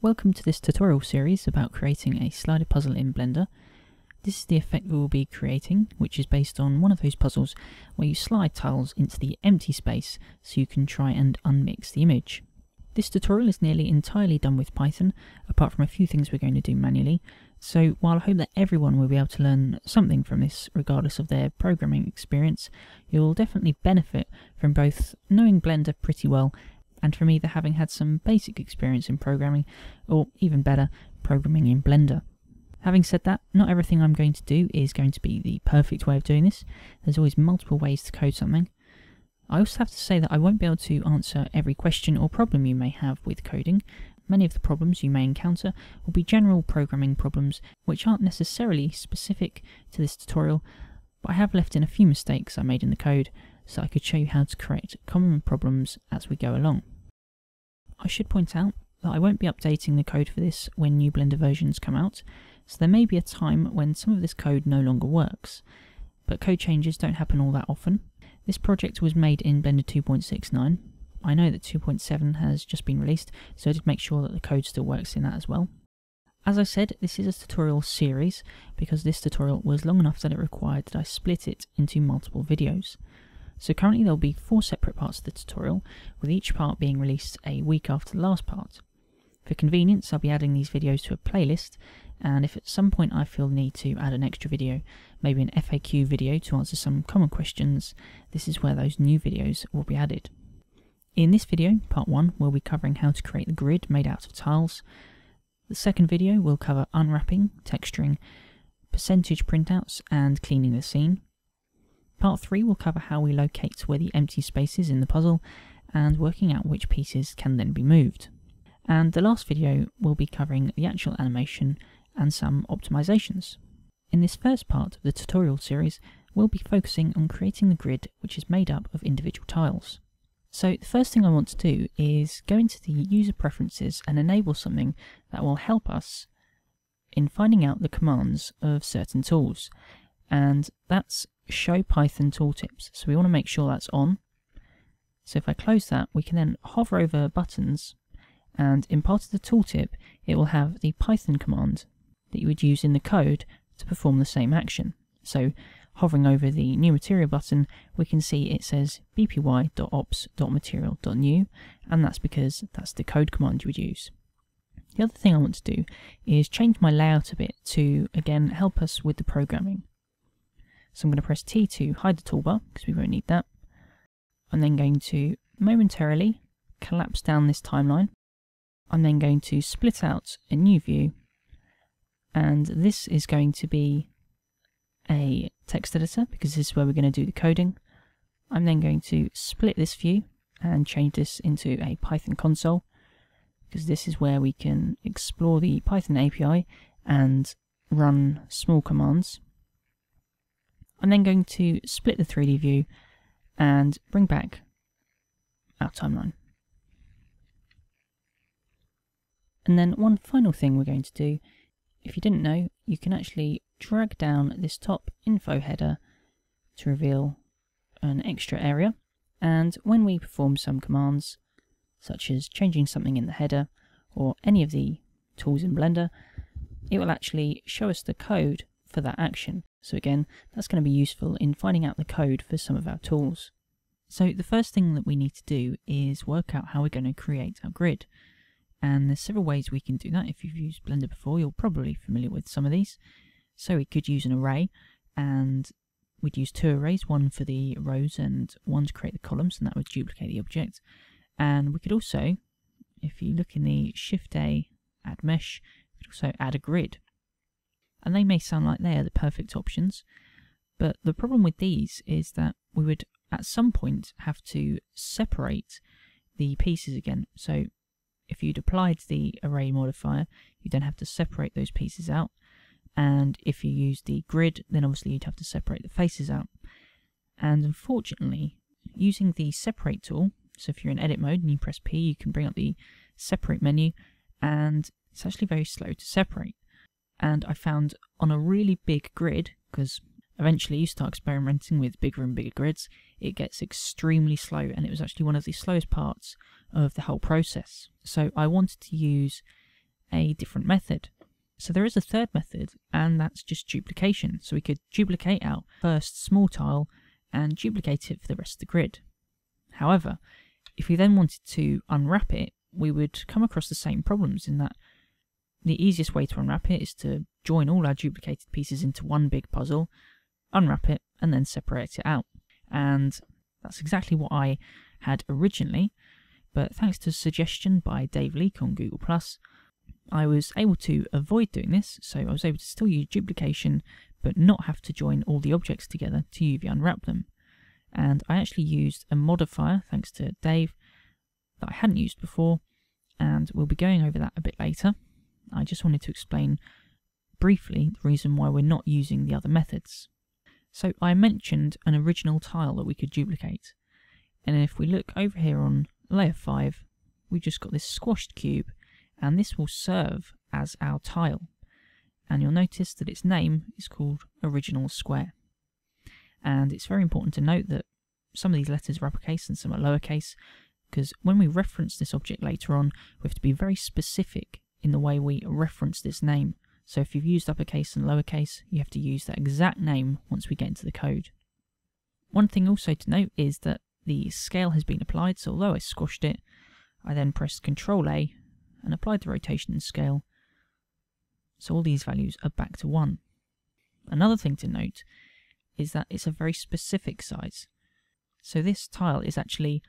Welcome to this tutorial series about creating a slider puzzle in Blender. This is the effect we will be creating, which is based on one of those puzzles where you slide tiles into the empty space so you can try and unmix the image. This tutorial is nearly entirely done with Python, apart from a few things we're going to do manually, so while I hope that everyone will be able to learn something from this regardless of their programming experience, you'll definitely benefit from both knowing Blender pretty well and from either having had some basic experience in programming, or even better, programming in Blender. Having said that, not everything I'm going to do is going to be the perfect way of doing this. There's always multiple ways to code something. I also have to say that I won't be able to answer every question or problem you may have with coding. Many of the problems you may encounter will be general programming problems which aren't necessarily specific to this tutorial, but I have left in a few mistakes I made in the code so I could show you how to correct common problems as we go along. I should point out that I won't be updating the code for this when new Blender versions come out, so there may be a time when some of this code no longer works, but code changes don't happen all that often. This project was made in Blender 2.69. I know that 2.7 has just been released, so I did make sure that the code still works in that as well. As I said, this is a tutorial series because this tutorial was long enough that it required that I split it into multiple videos. So currently there will be 4 separate parts of the tutorial, with each part being released a week after the last part. For convenience, I'll be adding these videos to a playlist, and if at some point I feel the need to add an extra video, maybe an FAQ video to answer some common questions, this is where those new videos will be added. In this video, part 1, we'll be covering how to create the grid made out of tiles. The second video will cover unwrapping, texturing, percentage printouts, and cleaning the scene. Part 3 will cover how we locate where the empty space is in the puzzle, and working out which pieces can then be moved. And the last video will be covering the actual animation and some optimizations. In this first part of the tutorial series, we'll be focusing on creating the grid which is made up of individual tiles. So the first thing I want to do is go into the user preferences and enable something that will help us in finding out the commands of certain tools, and that's show Python tooltips. So we want to make sure that's on. So if I close that, we can then hover over buttons, and in part of the tooltip it will have the Python command that you would use in the code to perform the same action. So hovering over the new material button, we can see it says bpy.ops.material.new, and that's because that's the code command you would use. The other thing I want to do is change my layout a bit to again help us with the programming. So I'm going to press T to hide the toolbar because we won't need that. I'm then going to momentarily collapse down this timeline. I'm then going to split out a new view, and this is going to be a text editor because this is where we're going to do the coding. I'm then going to split this view and change this into a Python console because this is where we can explore the Python API and run small commands. I'm then going to split the 3D view and bring back our timeline. And then one final thing we're going to do, if you didn't know, you can actually drag down this top info header to reveal an extra area, and when we perform some commands, such as changing something in the header or any of the tools in Blender, it will actually show us the code for that action. So again, that's going to be useful in finding out the code for some of our tools. So the first thing that we need to do is work out how we're going to create our grid. And there's several ways we can do that. If you've used Blender before, you're probably familiar with some of these. So we could use an array, and we'd use 2 arrays, one for the rows and one to create the columns, and that would duplicate the object. And we could also, if you look in the Shift-A, add mesh, we could also add a grid. And they may sound like they are the perfect options, but the problem with these is that we would at some point have to separate the pieces again. So if you'd applied the array modifier, you'd then have to separate those pieces out, and if you use the grid, then obviously you'd have to separate the faces out. And unfortunately, using the separate tool, so if you're in edit mode and you press P, you can bring up the separate menu, and it's actually very slow to separate. And I found on a really big grid, because eventually you start experimenting with bigger and bigger grids, it gets extremely slow, and it was actually one of the slowest parts of the whole process. So I wanted to use a different method. So there is a third method, and that's just duplication. So we could duplicate our first small tile and duplicate it for the rest of the grid. However, if we then wanted to unwrap it, we would come across the same problems in that the easiest way to unwrap it is to join all our duplicated pieces into one big puzzle, unwrap it, and then separate it out. And that's exactly what I had originally, but thanks to a suggestion by Dave Leake on Google+, I was able to avoid doing this, so I was able to still use duplication, but not have to join all the objects together to UV unwrap them. And I actually used a modifier, thanks to Dave, that I hadn't used before, and we'll be going over that a bit later. I just wanted to explain briefly the reason why we're not using the other methods. So I mentioned an original tile that we could duplicate, and if we look over here on layer 5, we just got this squashed cube, and this will serve as our tile. And you'll notice that its name is called Original Square. And it's very important to note that some of these letters are uppercase and some are lowercase, because when we reference this object later on, we have to be very specific in the way we reference this name. So if you've used uppercase and lowercase, you have to use that exact name once we get into the code. One thing also to note is that the scale has been applied, so although I squashed it, I then pressed Ctrl-A and applied the rotation and scale, so all these values are back to 1. Another thing to note is that it's a very specific size. So this tile is actually,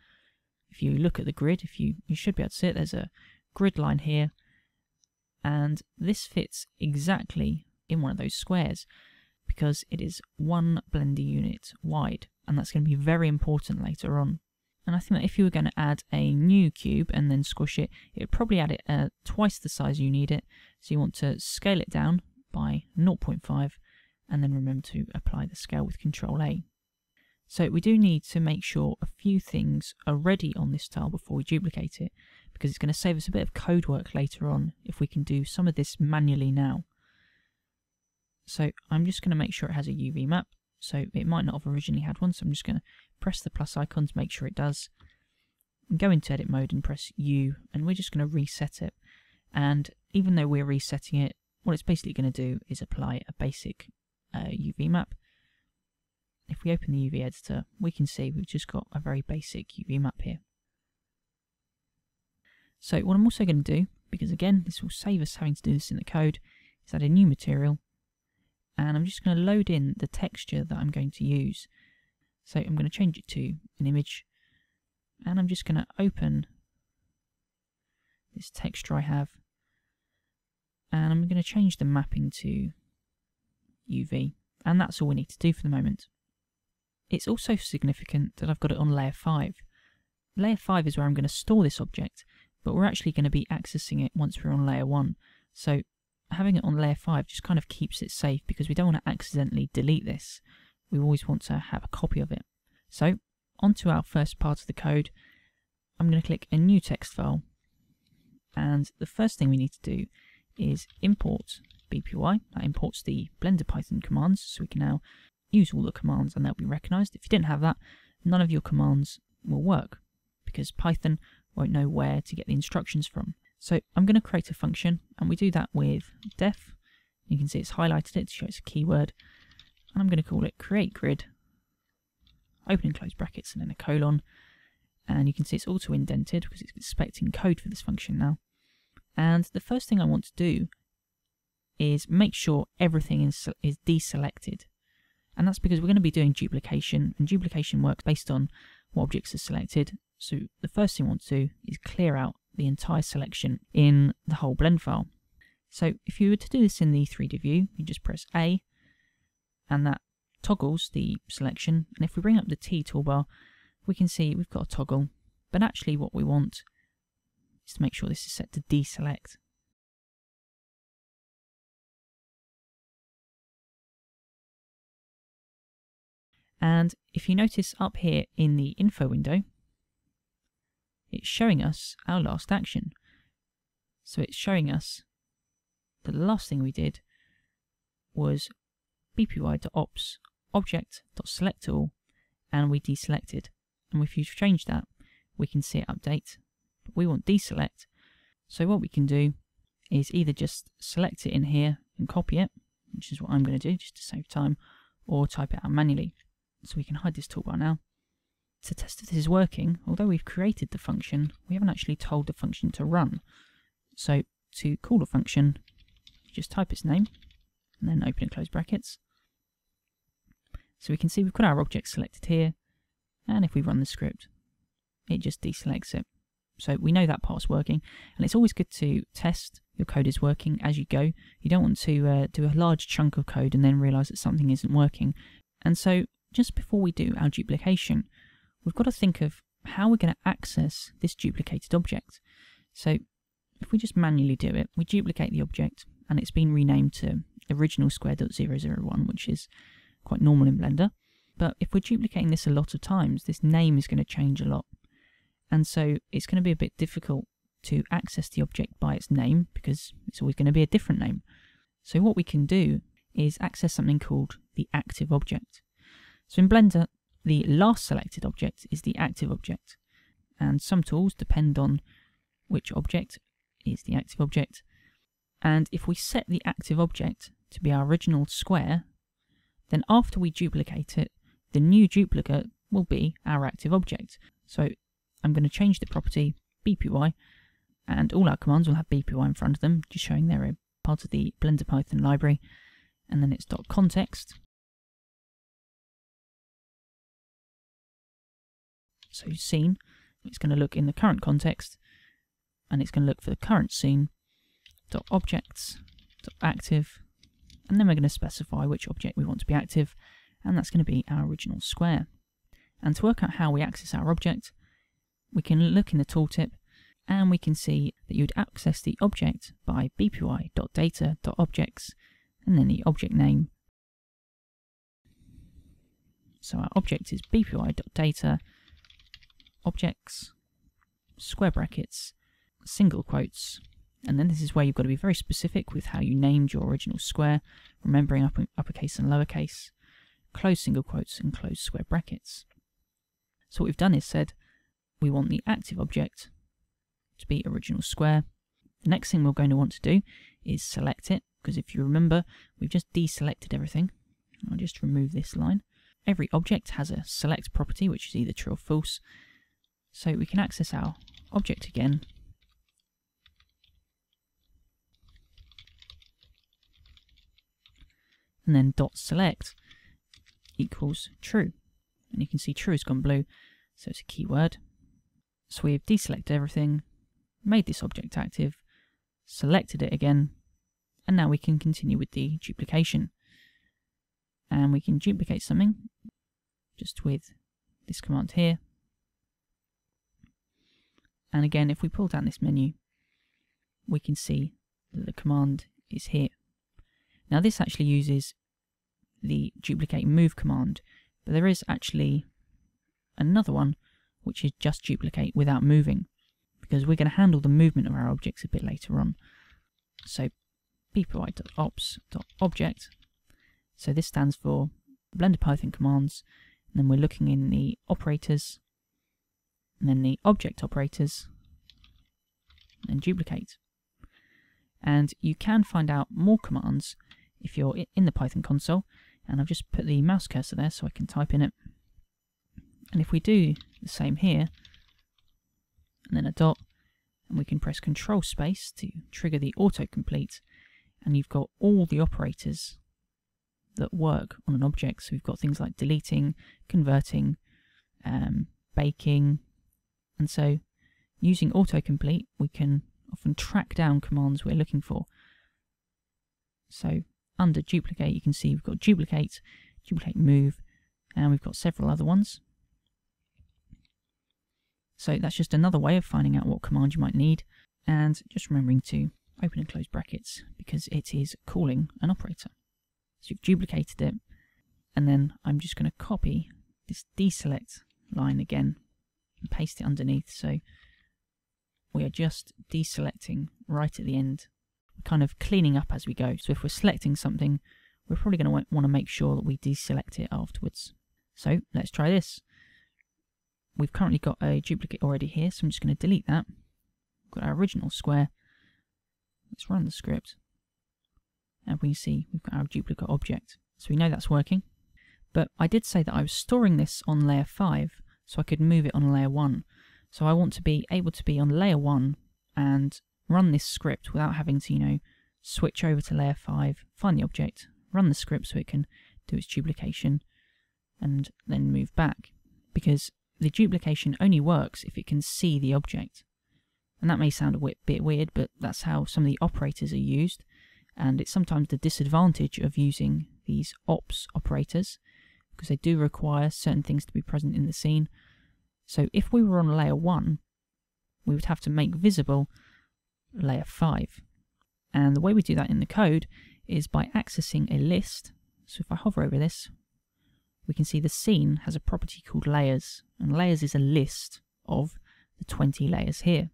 if you look at the grid, you should be able to see it, there's a grid line here, and this fits exactly in one of those squares because it is 1 Blender unit wide, and that's going to be very important later on. And I think that if you were going to add a new cube and then squish it, it would probably add it at twice the size you need it. So you want to scale it down by 0.5 and then remember to apply the scale with Ctrl-A. So we do need to make sure a few things are ready on this tile before we duplicate it, because it's going to save us a bit of code work later on if we can do some of this manually now. So I'm just going to make sure it has a UV map. So it might not have originally had one, so I'm just going to press the plus icon to make sure it does. Go into edit mode and press U, and we're just going to reset it. And even though we're resetting it, what it's basically going to do is apply a basic UV map. If we open the UV editor, we can see we've just got a very basic UV map here. So what I'm also going to do, because again this will save us having to do this in the code, is add a new material. And I'm just going to load in the texture that I'm going to use. So I'm going to change it to an image, and I'm just going to open this texture I have, and I'm going to change the mapping to UV, and that's all we need to do for the moment. It's also significant that I've got it on layer 5. Layer 5 is where I'm going to store this object, but we're actually going to be accessing it once we're on layer 1. So having it on layer 5 just kind of keeps it safe, because we don't want to accidentally delete this. We always want to have a copy of it. So onto our first part of the code, I'm going to click a new text file, and the first thing we need to do is import BPY. That imports the Blender Python commands, so we can now use all the commands and they'll be recognized. If you didn't have that, none of your commands will work because Python won't know where to get the instructions from. So I'm going to create a function, and we do that with def. You can see it's highlighted it to show it's a keyword, and I'm going to call it createGrid, open and close brackets and then a colon, and you can see it's auto indented because it's expecting code for this function now. And the first thing I want to do is make sure everything is deselected, and that's because we're going to be doing duplication, and duplication works based on what objects are selected. So the first thing I want to do is clear out the entire selection in the whole blend file. So if you were to do this in the 3D view, you just press A, and that toggles the selection. And if we bring up the T toolbar, we can see we've got a toggle, but actually what we want is to make sure this is set to deselect. And if you notice up here in the info window, it's showing us our last action. So it's showing us that the last thing we did was bpy.ops object.selectAll, and we deselected. And if you change that, we can see it update. But we want deselect. So what we can do is either just select it in here and copy it, which is what I'm going to do just to save time, or type it out manually. So we can hide this toolbar now. To test if this is working, although we've created the function, we haven't actually told the function to run. So to call a function, you just type its name, and then open and close brackets. So we can see we've got our object selected here, and if we run the script, it just deselects it. So we know that part's working, and it's always good to test your code is working as you go. You don't want to do a large chunk of code and then realize that something isn't working. And so just before we do our duplication, we've got to think of how we're going to access this duplicated object. So if we just manually do it, we duplicate the object, and it's been renamed to original square.001, which is quite normal in Blender. But if we're duplicating this a lot of times, this name is going to change a lot. And so it's going to be a bit difficult to access the object by its name, because it's always going to be a different name. So what we can do is access something called the active object. So in Blender, the last selected object is the active object. And some tools depend on which object is the active object. And if we set the active object to be our original square, then after we duplicate it, the new duplicate will be our active object. So I'm going to change the property BPY, and all our commands will have BPY in front of them, just showing they're a part of the Blender Python library. And then it's .context. So scene, it's going to look in the current context, and it's going to look for the current scene, .objects, .active, and then we're going to specify which object we want to be active, and that's going to be our original square. And to work out how we access our object, we can look in the tooltip, and we can see that you'd access the object by bpy.data.objects, and then the object name. So our object is bpy.data objects, square brackets, single quotes, and then this is where you've got to be very specific with how you named your original square, remembering uppercase and lowercase, close single quotes and close square brackets. So what we've done is said we want the active object to be original square. The next thing we're going to want to do is select it, because if you remember, we've just deselected everything. I'll just remove this line. Every object has a select property, which is either true or false. So we can access our object again, and then .select equals true. And you can see true has gone blue, so it's a keyword. So we've deselected everything, made this object active, selected it again, and now we can continue with the duplication. And we can duplicate something just with this command here. And again, if we pull down this menu, we can see that the command is here. Now this actually uses the duplicate move command, but there is actually another one which is just duplicate without moving, because we're going to handle the movement of our objects a bit later on. So bpy.ops.object, so this stands for Blender Python commands, and then we're looking in the operators, and then the object operators, and duplicate. And you can find out more commands if you're in the Python console, and I've just put the mouse cursor there so I can type in it. And if we do the same here, and then a dot, and we can press Control Space to trigger the autocomplete, and you've got all the operators that work on an object. So we've got things like deleting, converting, baking, and so using autocomplete we can often track down commands we're looking for. So under duplicate you can see we've got duplicate, duplicate move, and we've got several other ones. So that's just another way of finding out what command you might need, and just remembering to open and close brackets because it is calling an operator. So you've duplicated it, and then I'm just going to copy this deselect line again and paste it underneath, so we are just deselecting right at the end. We're kind of cleaning up as we go, so if we're selecting something, we're probably going to want to make sure that we deselect it afterwards. So let's try this. We've currently got a duplicate already here, so I'm just going to delete that. We've got our original square. Let's run the script. And we can see we've got our duplicate object. So we know that's working. But I did say that I was storing this on layer 5, so I could move it on layer 1. So I want to be able to be on layer 1 and run this script without having to, switch over to layer 5, find the object, run the script so it can do its duplication, and then move back. Because the duplication only works if it can see the object. And that may sound a bit weird, but that's how some of the operators are used. And it's sometimes the disadvantage of using these ops operators, because they do require certain things to be present in the scene. So if we were on layer 1, we would have to make visible layer 5. And the way we do that in the code is by accessing a list. So if I hover over this, we can see the scene has a property called layers, and layers is a list of the 20 layers here,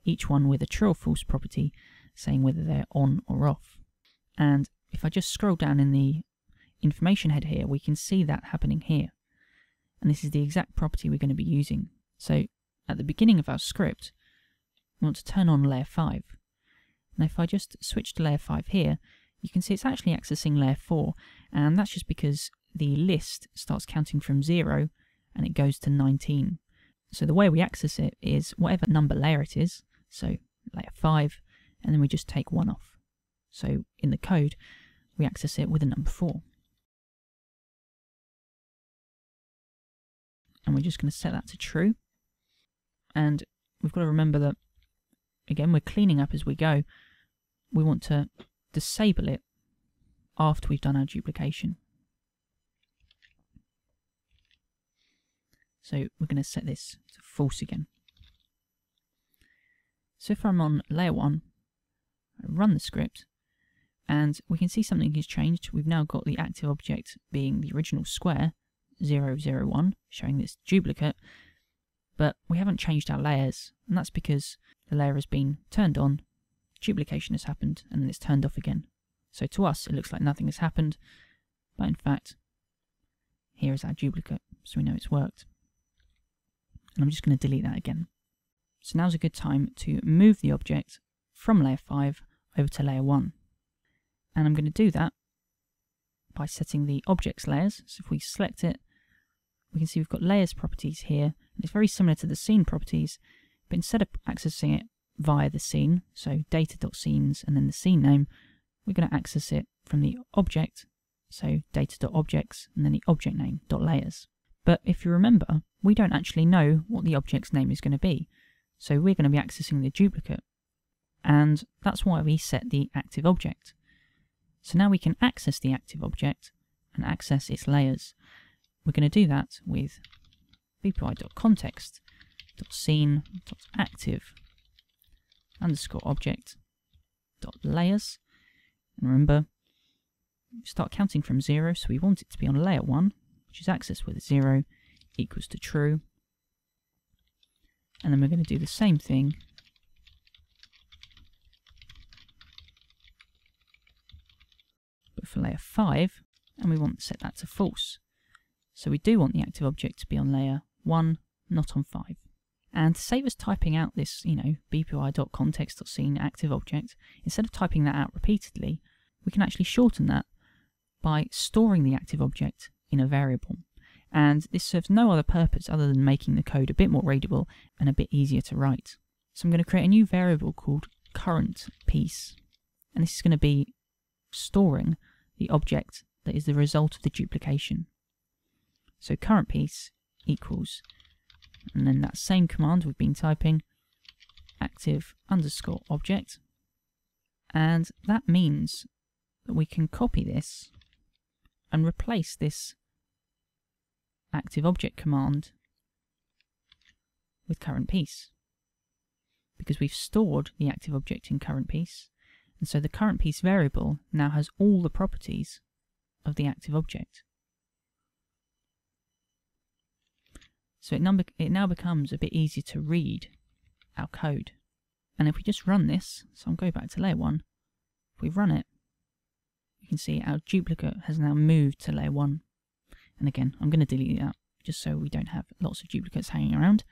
each one with a true or false property saying whether they're on or off. And if I just scroll down in the information head here, we can see that happening here. And this is the exact property we're going to be using. So at the beginning of our script, we want to turn on layer 5. Now if I just switch to layer 5 here, you can see it's actually accessing layer 4, and that's just because the list starts counting from 0 and it goes to 19. So the way we access it is whatever number layer it is, so layer 5, and then we just take 1 off. So in the code, we access it with a number 4. And we're just going to set that to true. And we've got to remember that, again, we're cleaning up as we go. We want to disable it after we've done our duplication. So we're going to set this to false again. So if I'm on layer 1, I run the script, and we can see something has changed. We've now got the active object being the original square, 001, showing this duplicate, but we haven't changed our layers, and that's because the layer has been turned on, duplication has happened, and then it's turned off again. So to us, it looks like nothing has happened, but in fact, here is our duplicate, so we know it's worked. And I'm just going to delete that again. So now's a good time to move the object from layer 5 over to layer 1. And I'm going to do that by setting the objects layers. So if we select it, we can see we've got layers properties here, and it's very similar to the scene properties, but instead of accessing it via the scene, so data.scenes and then the scene name, we're going to access it from the object, so data.objects and then the object name .layers. But if you remember, we don't actually know what the object's name is going to be, so we're going to be accessing the duplicate, and that's why we set the active object. So now we can access the active object and access its layers. We're going to do that with bpy.context.scene.active_object.layers. And remember, start counting from 0, so we want it to be on layer 1, which is accessed with 0 equals to true. And then we're going to do the same thing but for layer 5, and we want to set that to false. So we do want the active object to be on layer 1, not on 5. And to save us typing out this, bpy.context.scene active object, instead of typing that out repeatedly, we can actually shorten that by storing the active object in a variable. And this serves no other purpose other than making the code a bit more readable and a bit easier to write. So I'm going to create a new variable called CurrentPiece, and this is going to be storing the object that is the result of the duplication. So CurrentPiece equals, and then that same command we've been typing, active_object, and that means that we can copy this and replace this active object command with CurrentPiece, because we've stored the active object in CurrentPiece, and so the CurrentPiece variable now has all the properties of the active object. So it now becomes a bit easier to read our code. And if we just run this, so I'll go back to layer 1, if we run it, you can see our duplicate has now moved to layer 1. And again, I'm going to delete that just so we don't have lots of duplicates hanging around.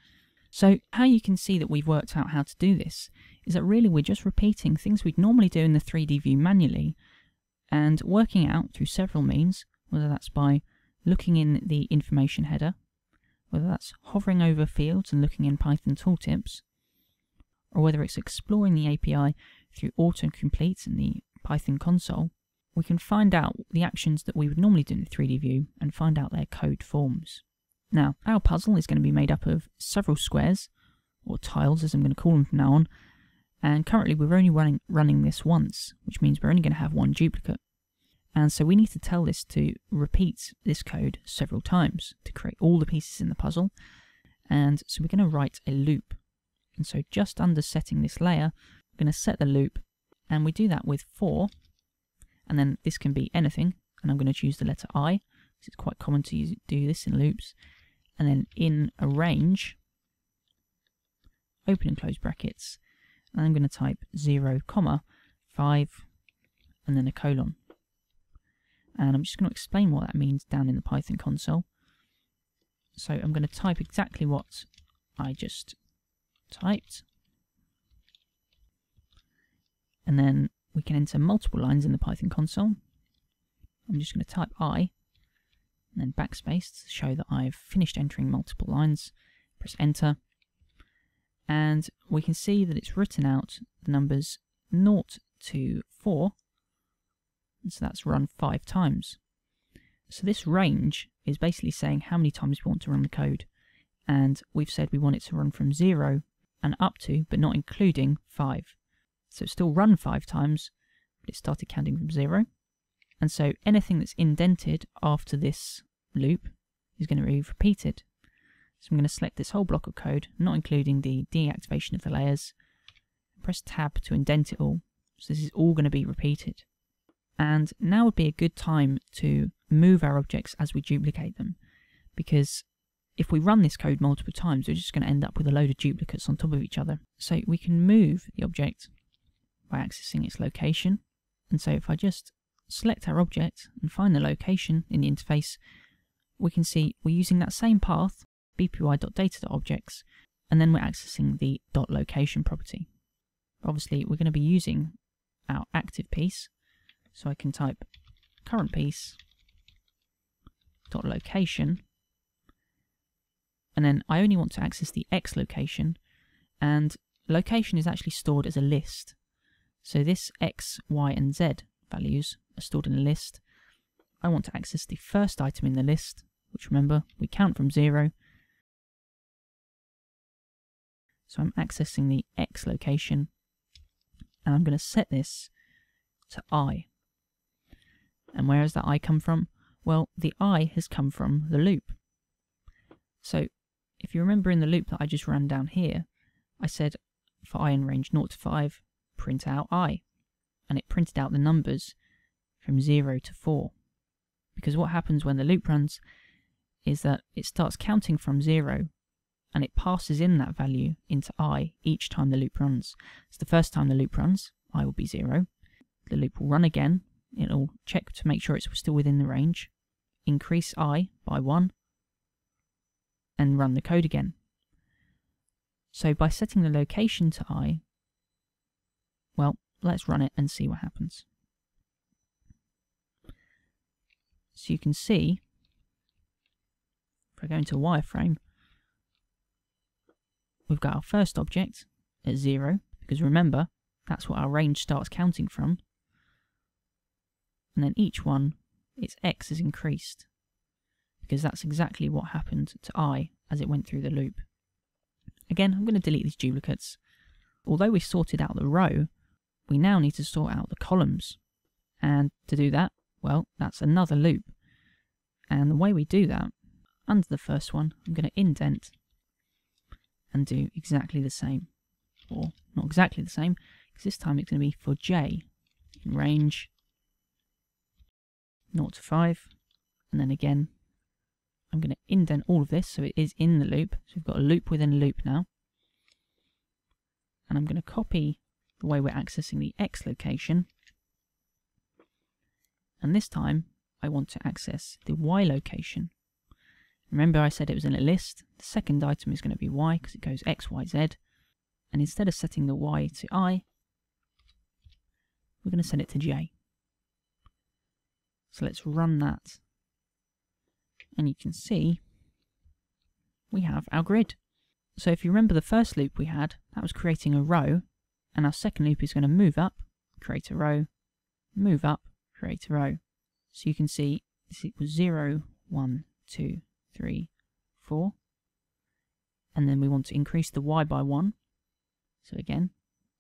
So how you can see that we've worked out how to do this is that really we're just repeating things we'd normally do in the 3D view manually and working out through several means, whether that's by looking in the information header, whether that's hovering over fields and looking in Python Tooltips, or whether it's exploring the API through autocomplete in the Python console. We can find out the actions that we would normally do in the 3D view and find out their code forms. Now, our puzzle is going to be made up of several squares, or tiles as I'm going to call them from now on, and currently we're only running this once, which means we're only going to have one duplicate. And so we need to tell this to repeat this code several times to create all the pieces in the puzzle. And so we're going to write a loop. And so just under setting this layer, we're going to set the loop, and we do that with for, and then this can be anything, and I'm going to choose the letter I, because it's quite common to do this in loops. And then in a range, open and close brackets, and I'm going to type 0, 5, and then a colon. And I'm just going to explain what that means down in the Python console. So I'm going to type exactly what I just typed. And then we can enter multiple lines in the Python console. I'm just going to type I, and then backspace to show that I've finished entering multiple lines. Press enter. And we can see that it's written out the numbers 0 to 4. And so that's run 5 times. So this range is basically saying how many times we want to run the code. And we've said we want it to run from 0 and up to, but not including, 5. So it's still run 5 times, but it started counting from 0. And so anything that's indented after this loop is going to be repeated. So I'm going to select this whole block of code, not including the deactivation of the layers. Press tab to indent it all. So this is all going to be repeated. And now would be a good time to move our objects as we duplicate them, because if we run this code multiple times, we're just going to end up with a load of duplicates on top of each other. So we can move the object by accessing its location. And so if I just select our object and find the location in the interface, we can see we're using that same path, bpy.data.objects, and then we're accessing the .location property. Obviously, we're going to be using our active piece. So I can type CurrentPiece .location, and then I only want to access the X location, and location is actually stored as a list. So this X, Y, and Z values are stored in a list. I want to access the first item in the list, which remember, we count from 0. So I'm accessing the X location, and I'm going to set this to I. And where has that I come from? Well, the I has come from the loop. So if you remember in the loop that I just ran down here, I said for I in range 0 to 5, print out I. And it printed out the numbers from 0 to 4. Because what happens when the loop runs is that it starts counting from 0 and it passes in that value into I each time the loop runs. So the first time the loop runs, I will be 0. The loop will run again. It'll check to make sure it's still within the range, increase I by 1, and run the code again. So by setting the location to I, well, let's run it and see what happens. So you can see, if I go into a wireframe, we've got our first object at 0, because remember, that's what our range starts counting from. And then each one, its X is increased, because that's exactly what happened to I as it went through the loop. Again, I'm going to delete these duplicates. Although we sorted out the row, we now need to sort out the columns. And to do that, well, that's another loop. And the way we do that, under the first one, I'm going to indent and do exactly the same. Or not exactly the same, because this time it's going to be for J in range 0 to 5, and then again I'm going to indent all of this so it is in the loop. So we've got a loop within a loop now, and I'm going to copy the way we're accessing the X location, and this time I want to access the Y location. Remember I said it was in a list. The second item is going to be Y because it goes X, Y, Z, and instead of setting the Y to I, we're going to set it to J. So let's run that, and you can see we have our grid. So if you remember the first loop we had, that was creating a row, and our second loop is going to move up, create a row, move up, create a row. So you can see this equals 0, 1, 2, 3, 4. And then we want to increase the Y by 1. So again,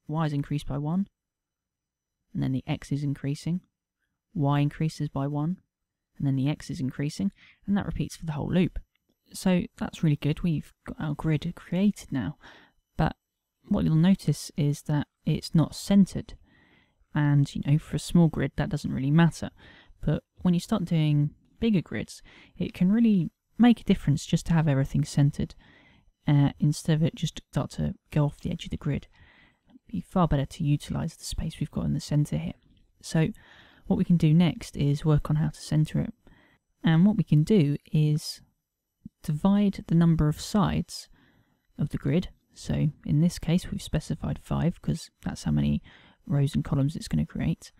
Y is increased by 1. And then the X is increasing. Y increases by 1. And then the X is increasing. And that repeats for the whole loop. So that's really good. We've got our grid created now. But what you'll notice is that it's not centered. And, you know, for a small grid, that doesn't really matter. But when you start doing bigger grids, it can really make a difference just to have everything centered. Instead of it just start to go off the edge of the grid. It'd be far better to utilize the space we've got in the center here. So what we can do next is work on how to center it. And what we can do is divide the number of sides of the grid. So in this case we've specified 5 because that's how many rows and columns it's going to create.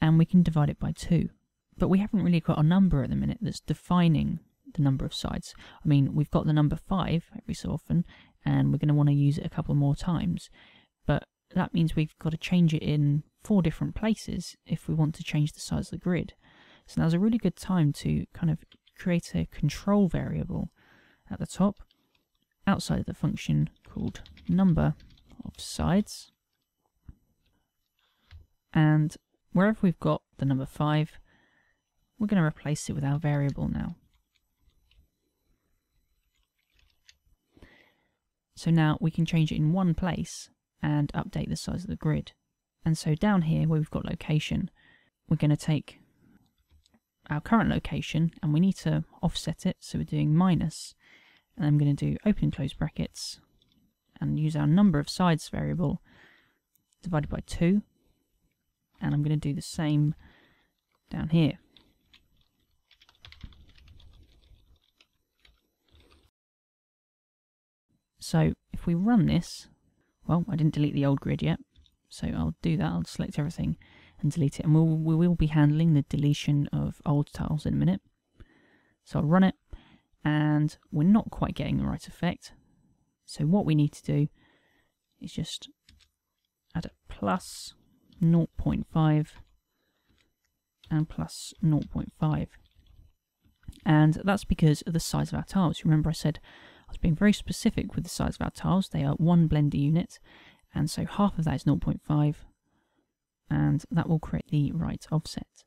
And we can divide it by 2. But we haven't really got a number at the minute that's defining the number of sides. I mean, we've got the number 5 every so often, and we're going to want to use it a couple more times. But that means we've got to change it in 4 different places if we want to change the size of the grid. So now's a really good time to kind of create a control variable at the top outside of the function called number of sides. And wherever we've got the number 5, we're going to replace it with our variable now. So now we can change it in one place and update the size of the grid. And so down here where we've got location, we're going to take our current location and we need to offset it. So we're doing minus, and I'm going to do open and close brackets and use our number of sides variable divided by 2. And I'm going to do the same down here. So if we run this, well, I didn't delete the old grid yet, so I'll do that. I'll select everything and delete it, and we will be handling the deletion of old tiles in a minute. So I'll run it, and we're not quite getting the right effect. So what we need to do is just add a plus 0.5 and plus 0.5. And that's because of the size of our tiles. Remember I said I was being very specific with the size of our tiles. They are 1 Blender unit, and so half of that is 0.5, and that will create the right offset.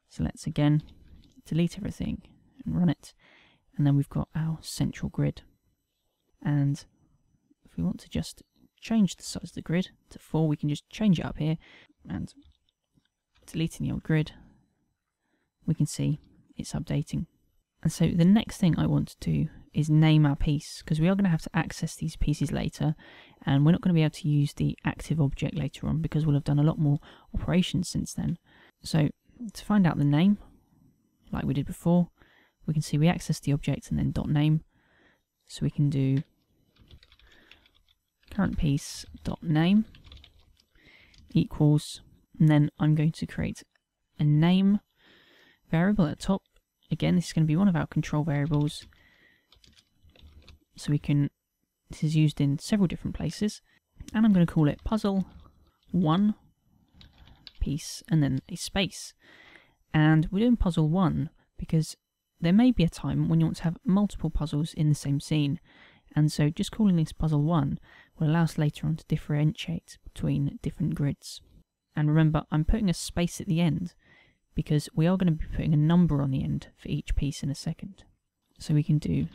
So let's again delete everything and run it, and then we've got our central grid. And if we want to just change the size of the grid to 4, we can just change it up here, and deleting the old grid, we can see it's updating. And so the next thing I want to do is name our piece, because we are going to have to access these pieces later, and we're not going to be able to use the active object later on because we'll have done a lot more operations since then. So to find out the name, like we did before, we can see we access the object and then .name. So we can do CurrentPiece.name equals, and then I'm going to create a name variable at the top. Again, this is going to be one of our control variables. So we can, this is used in several different places, and I'm going to call it puzzle1 piece and then a space. And we're doing puzzle 1 because there may be a time when you want to have multiple puzzles in the same scene, and so just calling this puzzle 1 will allow us later on to differentiate between different grids. And remember, I'm putting a space at the end because we are going to be putting a number on the end for each piece in a second. So we can do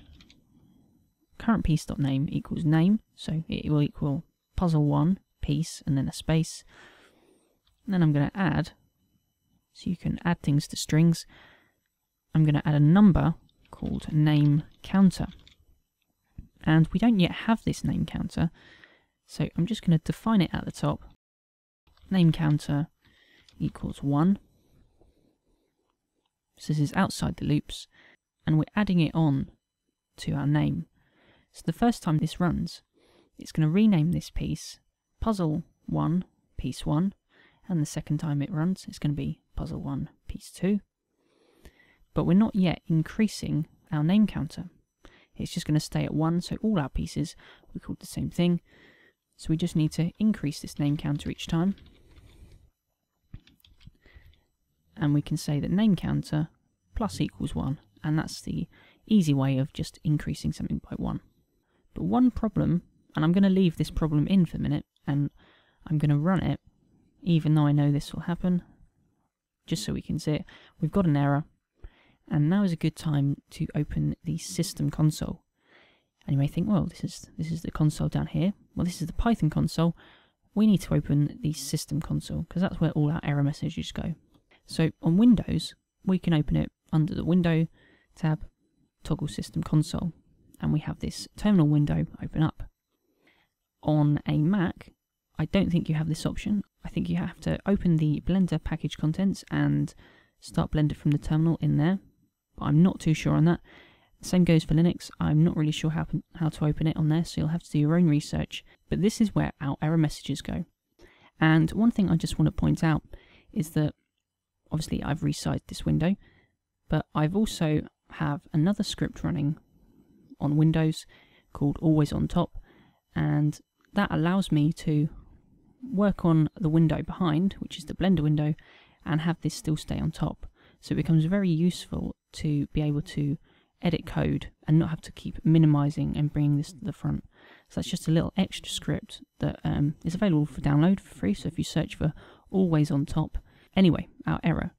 CurrentPiece.name equals name, so it will equal puzzle1 piece and then a space. And then I'm going to add, so you can add things to strings, I'm going to add a number called name counter. And we don't yet have this name counter, so I'm just going to define it at the top. Name counter equals 1. So this is outside the loops, and we're adding it on to our name. So the first time this runs, it's going to rename this piece Puzzle 1 Piece 1, and the second time it runs it's going to be Puzzle 1 Piece 2. But we're not yet increasing our name counter. It's just going to stay at 1, so all our pieces will be called the same thing. So we just need to increase this name counter each time. And we can say that name counter plus equals 1, and that's the easy way of just increasing something by 1. But one problem, and I'm going to leave this problem in for a minute, and I'm going to run it, even though I know this will happen, just so we can see it. We've got an error, and now is a good time to open the system console. And you may think, well, this is the console down here. Well, this is the Python console. We need to open the system console, because that's where all our error messages go. So on Windows, we can open it under the Window tab, Toggle System Console, and we have this terminal window open up. On a Mac, I don't think you have this option. I think you have to open the Blender package contents and start Blender from the terminal in there, but I'm not too sure on that. Same goes for Linux. I'm not really sure how to open it on there, so you'll have to do your own research. But this is where our error messages go. And one thing I just want to point out is that obviously I've resized this window, but I've also have another script running on Windows called AlwaysOnTop, and that allows me to work on the window behind, which is the Blender window, and have this still stay on top. So it becomes very useful to be able to edit code and not have to keep minimizing and bringing this to the front. So that's just a little extra script that is available for download for free, so if you search for AlwaysOnTop. Anyway, our error.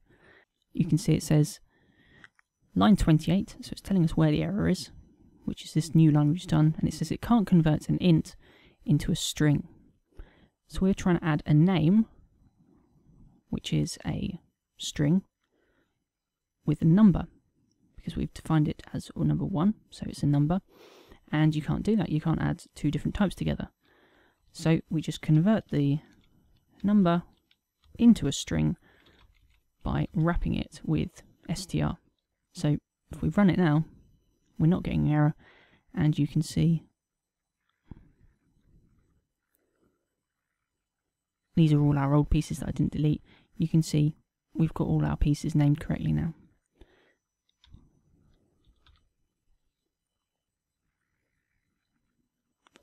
You can see it says line 28, so it's telling us where the error is, which is this new line we've just done, and it says it can't convert an int into a string. So we're trying to add a name, which is a string, with a number, because we've defined it as number 1, so it's a number, and you can't do that. You can't add two different types together. So we just convert the number into a string by wrapping it with str. So if we run it now, we're not getting an error, and you can see these are all our old pieces that I didn't delete. You can see we've got all our pieces named correctly now.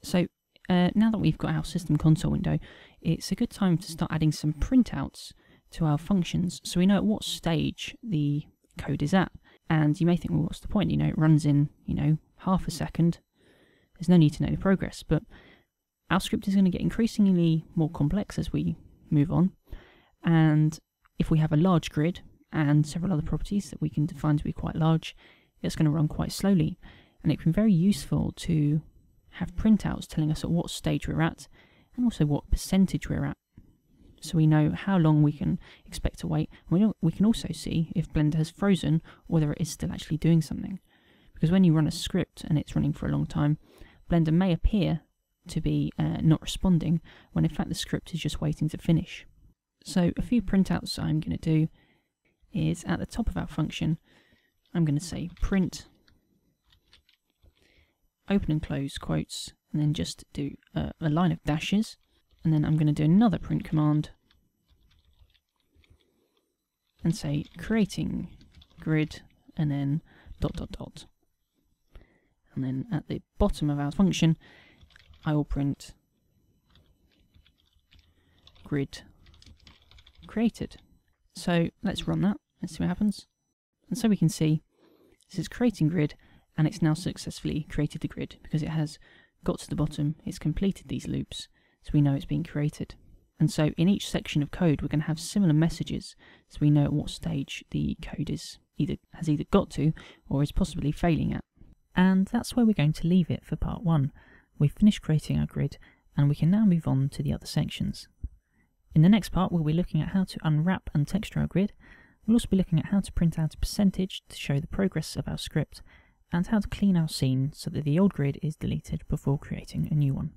So now that we've got our system console window, it's a good time to start adding some printouts to our functions so we know at what stage the code is at. And you may think, well, what's the point? It runs in, half a second. There's no need to know the progress, but our script is going to get increasingly more complex as we move on. And if we have a large grid and several other properties that we can define to be quite large, it's going to run quite slowly. And it can be very useful to have printouts telling us at what stage we're at and also what percentage we're at, so we know how long we can expect to wait. We can also see if Blender has frozen or whether it is still actually doing something, because when you run a script and it's running for a long time, Blender may appear to be not responding when in fact the script is just waiting to finish. So a few printouts I'm going to do is at the top of our function I'm going to say print open and close quotes, and then just do a line of dashes, and then I'm going to do another print command and say creating grid, and then ... And then at the bottom of our function I will print grid created. So let's run that and see what happens. And so we can see this is creating grid, and it's now successfully created the grid because it has got to the bottom, it's completed these loops, so we know it's been created. And so in each section of code we're going to have similar messages, so we know at what stage the code is has either got to or is possibly failing at. And that's where we're going to leave it for part 1. We've finished creating our grid, and we can now move on to the other sections. In the next part we'll be looking at how to unwrap and texture our grid. We'll also be looking at how to print out a percentage to show the progress of our script, and how to clean our scene so that the old grid is deleted before creating a new one.